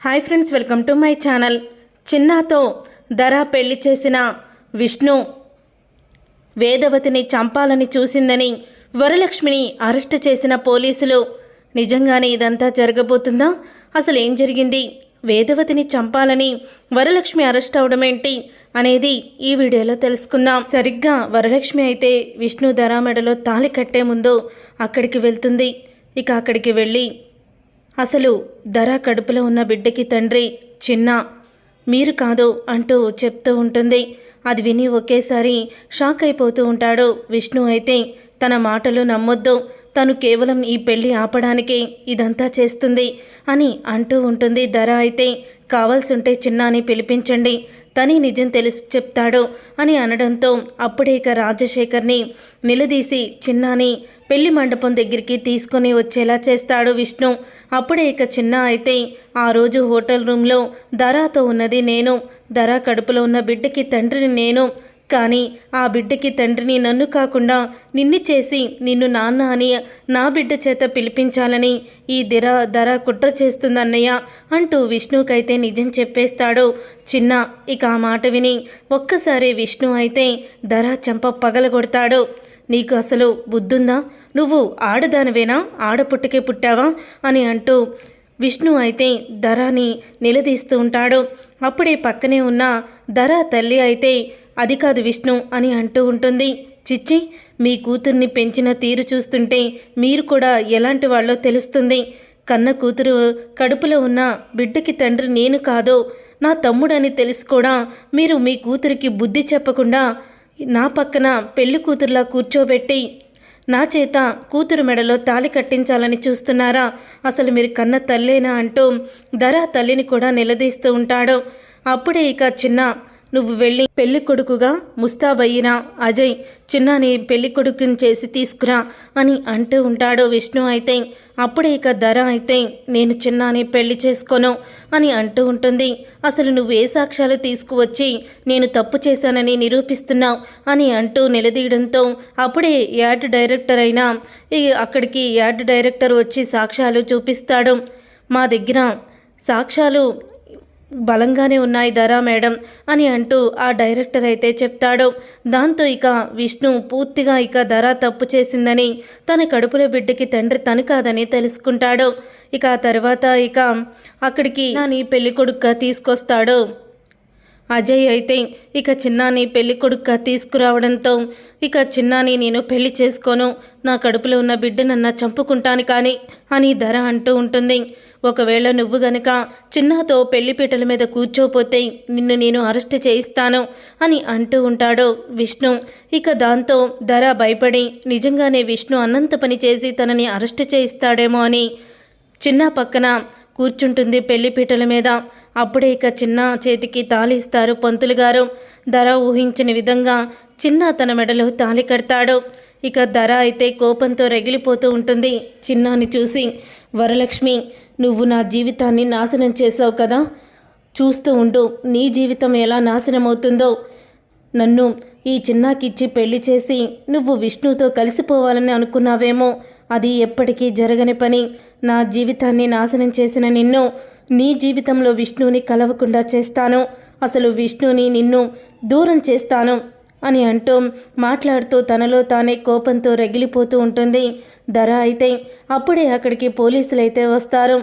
Hi friends, welcome to my channel. చిన్నాతో ధర పెళ్లి చేసిన విష్ణు వేదవతిని చంపాలని చూసిందని వరలక్ష్మిని అరెస్ట్ చేసిన పోలీసులు. నిజంగానే ఇదంతా జరగబోతుందా? అసలు ఏం జరిగింది? వేదవతిని చంపాలని వరలక్ష్మి అరెస్ట్ అవడం ఏంటి అనేది ఈ వీడియోలో తెలుసుకుందాం. సరిగ్గా వరలక్ష్మి అయితే విష్ణు ధర మెడలో తాళి కట్టే ముందు అక్కడికి వెళ్తుంది. ఇక అక్కడికి వెళ్ళి అసలు ధర కడుపులో ఉన్న బిడ్డకి తండ్రి చిన్న, మీరు కాదు అంటూ చెప్తూ ఉంటుంది. అది విని ఒకేసారి షాక్ అయిపోతూ ఉంటాడు విష్ణు. అయితే తన మాటలు నమ్మొద్దు, తను కేవలం ఈ పెళ్లి ఆపడానికి ఇదంతా చేస్తుంది అని అంటూ ఉంటుంది. ధర అయితే కావాల్సుంటే చిన్నాని పిలిపించండి, తని నిజం తెలిసి చెప్తాడు అని అనడంతో అప్పుడే ఇక రాజశేఖర్ని నిలదీసి చిన్నాని పెళ్లి మండపం దగ్గరికి తీసుకొని వచ్చేలా చేస్తాడు విష్ణు. అప్పుడే ఇక చిన్న అయితే ఆ రోజు హోటల్ రూమ్లో ధరతో ఉన్నది నేను, ధర కడుపులో ఉన్న బిడ్డకి తండ్రిని నేను, కానీ ఆ బిడ్డకి తండ్రిని నన్ను కాకుండా నిన్ను చేసి నిన్ను నాన్న అని నా బిడ్డ చేత పిలిపించాలని ఈ ధర కుట్ర చేస్తుందన్నయ్య అంటూ విష్ణుకైతే నిజం చెప్పేస్తాడు చిన్న. ఇక ఆ మాట విని ఒక్కసారి విష్ణు అయితే ధర చెంప పగలగొడతాడు. నీకు అసలు బుద్ధుందా? నువ్వు ఆడదానివేనా? ఆడపుట్టకే పుట్టావా అని అంటూ విష్ణు అయితే ధరని నిలదీస్తూ ఉంటాడు. అప్పుడే పక్కనే ఉన్న ధర తల్లి అయితే అది కాదు విష్ణు అని అంటూ ఉంటుంది. చిచ్చి, మీ కూతుర్ని పెంచిన తీరు చూస్తుంటే మీరు కూడా ఎలాంటి వాళ్ళో తెలుస్తుంది. కన్న కూతురు కడుపులో ఉన్న బిడ్డకి తండ్రి నేను కాదు, నా తమ్ముడని తెలిసి కూడా మీరు మీ కూతురికి బుద్ధి చెప్పకుండా నా పక్కన పెళ్లి కూతురులా కూర్చోబెట్టి నా చేత కూతురు మెడలో తాళి కట్టించాలని చూస్తున్నారా? అసలు మీరు కన్న తల్లేనా అంటూ ధర తల్లిని కూడా నిలదీస్తూ ఉంటాడు. అప్పుడే ఇక చిన్న, నువ్వు వెళ్ళి పెళ్లి కొడుకుగా ముస్తాబయ్యిన అజయ్ చిన్నాని పెళ్లి కొడుకుని చేసి తీసుకురా అని అంటూ ఉంటాడు విష్ణు. అయితే అప్పుడే ఇక ధర అయితే నేను చిన్నాని పెళ్లి చేసుకోను అని అంటూ ఉంటుంది. అసలు నువ్వు ఏ సాక్ష్యాలు తీసుకువచ్చి నేను తప్పు చేశానని నిరూపిస్తున్నావు అని అంటూ నిలదీయడంతో అప్పుడే యాడ్ డైరెక్టర్ అయినా అక్కడికి యాడ్ డైరెక్టర్ వచ్చి సాక్ష్యాలు చూపిస్తాడు. మా దగ్గర సాక్ష్యాలు బలంగానే ఉన్నాయి ధర మేడం అని అంటూ ఆ డైరెక్టర్ అయితే చెప్తాడు. దాంతో ఇక విష్ణు పూర్తిగా ఇక ధర తప్పు చేసిందని, తన కడుపులో బిడ్డకి తండ్రి తను కాదని తెలుసుకుంటాడు. ఇక ఆ తర్వాత ఇక అక్కడికి నాని పెళ్లి కొడుకుగా తీసుకొస్తాడు అజయ్. అయితే ఇక చిన్నాని పెళ్లి కొడుకుగా తీసుకురావడంతో ఇక చిన్నాని నేను పెళ్లి చేసుకోను, నా కడుపులో ఉన్న బిడ్డనన్నా చంపుకుంటాను కానీ అని ధర అంటూ ఉంటుంది. ఒకవేళ నువ్వు గనక చిన్నాతో పెళ్లిపీటల మీద కూర్చోపోతే నిన్ను నేను అరెస్ట్ చేయిస్తాను అని అంటూ ఉంటాడు విష్ణు. ఇక దాంతో ధర భయపడి నిజంగానే విష్ణు అన్నంత పని చేసి తనని అరెస్ట్ చేయిస్తాడేమో అని చిన్న పక్కన కూర్చుంటుంది పెళ్లిపీటల మీద. అప్పుడే ఇక చిన్న చేతికి తాళి ఇస్తారు పంతులు గారు. ధర ఊహించిన విధంగా చిన్న తన మెడలో తాళి కడతాడు. ఇక ధర అయితే కోపంతో రగిలిపోతూ ఉంటుంది చిన్నాని చూసి. వరలక్ష్మి, నువ్వు నా జీవితాన్ని నాశనం చేసావు కదా, చూస్తూ ఉండు నీ జీవితం ఎలా నాశనం అవుతుందో. నన్ను ఈ చిన్నాకిచ్చి పెళ్లి చేసి నువ్వు విష్ణుతో కలిసిపోవాలని అనుకున్నావేమో, అది ఎప్పటికీ జరగని పని. నా జీవితాన్ని నాశనం చేసిన నిన్ను నీ జీవితంలో విష్ణుని కలవకుండా చేస్తాను, అసలు విష్ణుని నిన్ను దూరం చేస్తాను అని అంటూ మాట్లాడుతూ తనలో తానే కోపంతో రగిలిపోతూ ఉంటుంది ధర. అయితే అప్పుడే అక్కడికి పోలీసులు అయితే వస్తారు.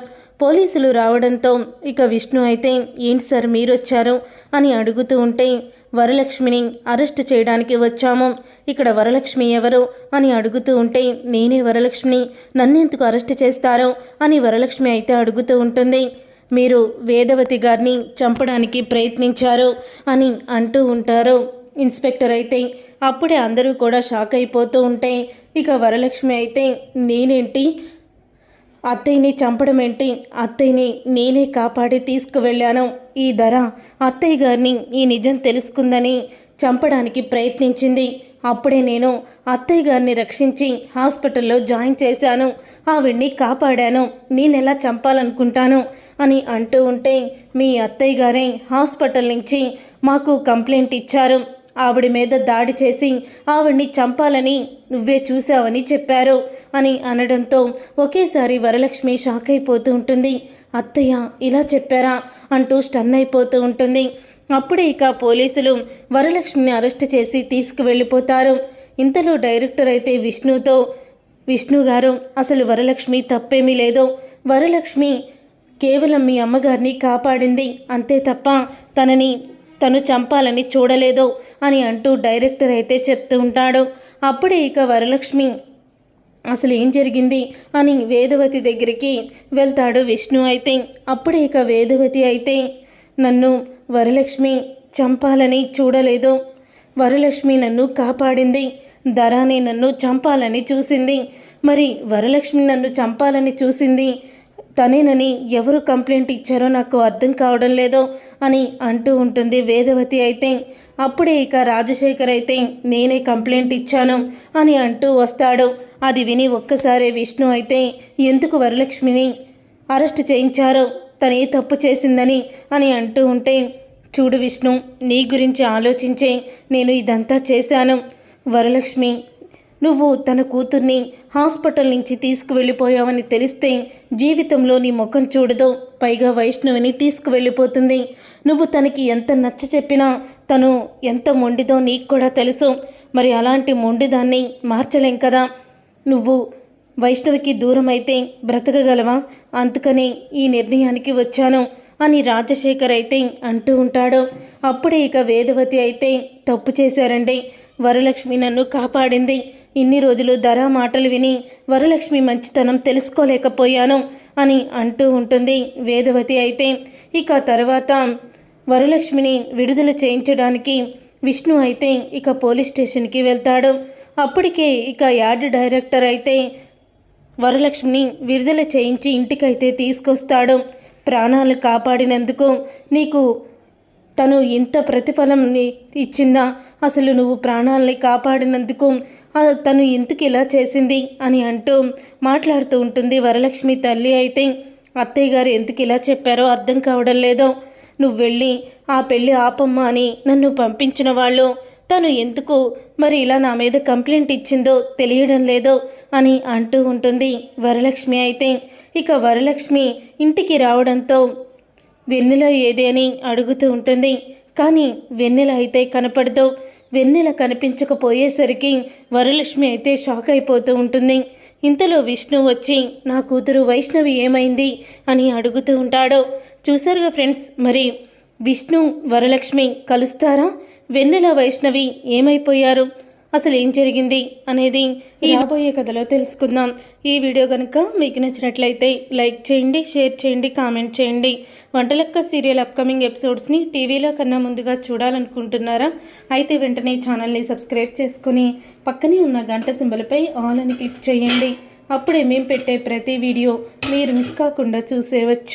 పోలీసులు రావడంతో ఇక విష్ణు అయితే ఏంటి సార్ మీరొచ్చారు అని అడుగుతూ ఉంటే, వరలక్ష్మిని అరెస్ట్ చేయడానికి వచ్చాము, ఇక్కడ వరలక్ష్మి ఎవరు అని అడుగుతూ ఉంటే, నేనే వరలక్ష్మిని, నన్నెందుకు అరెస్ట్ చేస్తారో అని వరలక్ష్మి అయితే అడుగుతూ ఉంటుంది. మీరు వేదవతి గారిని చంపడానికి ప్రయత్నించారు అని అంటూ ఉంటారు ఇన్స్పెక్టర్. అయితే అప్పుడే అందరూ కూడా షాక్ అయిపోతూ ఉంటే ఇక వరలక్ష్మి అయితే నేనేంటి, అత్తయ్యని చంపడం ఏంటి, అత్తయ్యని నేనే కాపాడి తీసుకువెళ్ళాను, ఈ ధర అత్తయ్య గారిని ఈ నిజం తెలుసుకుందని చంపడానికి ప్రయత్నించింది, అప్పుడే నేను అత్తయ్య గారిని రక్షించి హాస్పిటల్లో జాయిన్ చేశాను, ఆవిడ్ని కాపాడాను, నేనెలా చంపాలనుకుంటాను అని అంటూ ఉంటే, మీ అత్తయ్య గారే హాస్పిటల్ నుంచి మాకు కంప్లైంట్ ఇచ్చారు, ఆవిడ మీద దాడి చేసి ఆవిడ్ని చంపాలని నువ్వే చూసావని చెప్పారు అని అనడంతో ఒకేసారి వరలక్ష్మి షాక్ అయిపోతూ ఉంటుంది. అత్తయ్య ఇలా చెప్పారా అంటూ స్టన్ అయిపోతూ ఉంటుంది. అప్పుడే ఇక పోలీసులు వరలక్ష్మిని అరెస్ట్ చేసి తీసుకువెళ్ళిపోతారు. ఇంతలో డైరెక్టర్ అయితే విష్ణు గారు, అసలు వరలక్ష్మి తప్పేమీ లేదు. వరలక్ష్మి కేవలం మీ అమ్మగారిని కాపాడింది అంతే తప్ప తను చంపాలని చూడలేదు అని అంటూ డైరెక్టర్ అయితే చెప్తూ ఉంటాడు. అప్పుడే ఇక వరలక్ష్మి అసలు ఏం జరిగింది అని వేదవతి దగ్గరికి వెళ్తాడు విష్ణు అయితే. అప్పుడే ఇక వేదవతి అయితే, నన్ను వరలక్ష్మి చంపాలని చూడలేదు, వరలక్ష్మి నన్ను కాపాడింది, ధరాని నన్ను చంపాలని చూసింది, మరి వరలక్ష్మి నన్ను చంపాలని చూసింది తనేనని ఎవరు కంప్లైంట్ ఇచ్చారో నాకు అర్థం కావడం లేదు అని అంటూ ఉంటుంది వేదవతి అయితే. అప్పుడే ఇక రాజశేఖర్ అయితే, నేనే కంప్లైంట్ ఇచ్చాను అని అంటూ వస్తాడు. అది విని ఒక్కసారే విష్ణు అయితే, ఎందుకు వరలక్ష్మిని అరెస్ట్ చేయించారో, తనే తప్పు చేసిందని అని అంటూ ఉంటే, చూడు విష్ణు, నీ గురించి ఆలోచించే నేను ఇదంతా చేశాను. వరలక్ష్మి, నువ్వు తన కూతుర్ని హాస్పిటల్ నుంచి తీసుకువెళ్ళిపోయావని తెలిస్తే జీవితంలో నీ ముఖం చూడదు, పైగా వైష్ణవిని తీసుకువెళ్ళిపోతుంది. నువ్వు తనకి ఎంత నచ్చ చెప్పినా తను ఎంత మొండిదో నీకు కూడా తెలుసు. మరి అలాంటి మొండిదాన్ని మార్చలేం కదా. నువ్వు వైష్ణవికి దూరం అయితే బ్రతకగలవా? అందుకని ఈ నిర్ణయానికి వచ్చాను అని రాజశేఖర్ అయితే అంటూ ఉంటాడు. అప్పుడే ఇక వేదవతి అయితే, తప్పు చేశారండి, వరలక్ష్మి నన్ను కాపాడింది. ఇన్ని రోజులు ధర మాటలు విని వరలక్ష్మి మంచితనం తెలుసుకోలేకపోయాను అని అంటూ ఉంటుంది వేదవతి అయితే. ఇక తర్వాత వరలక్ష్మిని విడుదల చేయించడానికి విష్ణు అయితే ఇక పోలీస్ స్టేషన్కి వెళ్తాడు. అప్పటికే ఇక యార్డ్ డైరెక్టర్ అయితే వరలక్ష్మిని విడుదల చేయించి ఇంటికైతే తీసుకొస్తాడు. ప్రాణాలు కాపాడినందుకు నీకు తను ఇంత ప్రతిఫలం ఇచ్చిందా? అసలు నువ్వు ప్రాణాలని కాపాడినందుకు తను ఎందుకు ఇలా చేసింది అని అంటూ మాట్లాడుతూ ఉంటుంది వరలక్ష్మి తల్లి అయితే. అత్తయ్య గారు ఎందుకు ఇలా చెప్పారో అర్థం కావడం లేదో, నువ్వు వెళ్ళి ఆ పెళ్ళి ఆపమ్మా అని నన్ను పంపించిన వాళ్ళు తను ఎందుకు మరి ఇలా నా మీద కంప్లైంట్ ఇచ్చిందో తెలియడం లేదో అని అంటూ ఉంటుంది వరలక్ష్మి అయితే. ఇక వరలక్ష్మి ఇంటికి రావడంతో వెన్నెల ఏది అని అడుగుతూ ఉంటుంది. కానీ వెన్నెల అయితే కనపడదు. వెన్నెల కనిపించకపోయేసరికి వరలక్ష్మి అయితే షాక్ అయిపోతూ ఉంటుంది. ఇంతలో విష్ణు వచ్చి, నా కూతురు వైష్ణవి ఏమైంది అని అడుగుతూ ఉంటాడు. చూసారుగా ఫ్రెండ్స్, మరి విష్ణు వరలక్ష్మి కలుస్తారా? వెన్నెల వైష్ణవి ఏమైపోయారు? అసలు ఏం జరిగింది అనేది ఈ రాబోయే కథలో తెలుసుకుందాం. ఈ వీడియో కనుక మీకు నచ్చినట్లయితే లైక్ చేయండి, షేర్ చేయండి, కామెంట్ చేయండి. వంటలక్క సీరియల్ అప్కమింగ్ ఎపిసోడ్స్ని టీవీలో కన్నా ముందుగా చూడాలనుకుంటున్నారా? అయితే వెంటనే ఛానల్ని సబ్స్క్రైబ్ చేసుకుని పక్కనే ఉన్న గంట సింబల్పై ఆల్ అని క్లిక్ చేయండి. అప్పుడే మేము పెట్టే ప్రతి వీడియో మీరు మిస్ కాకుండా చూసేవచ్చు.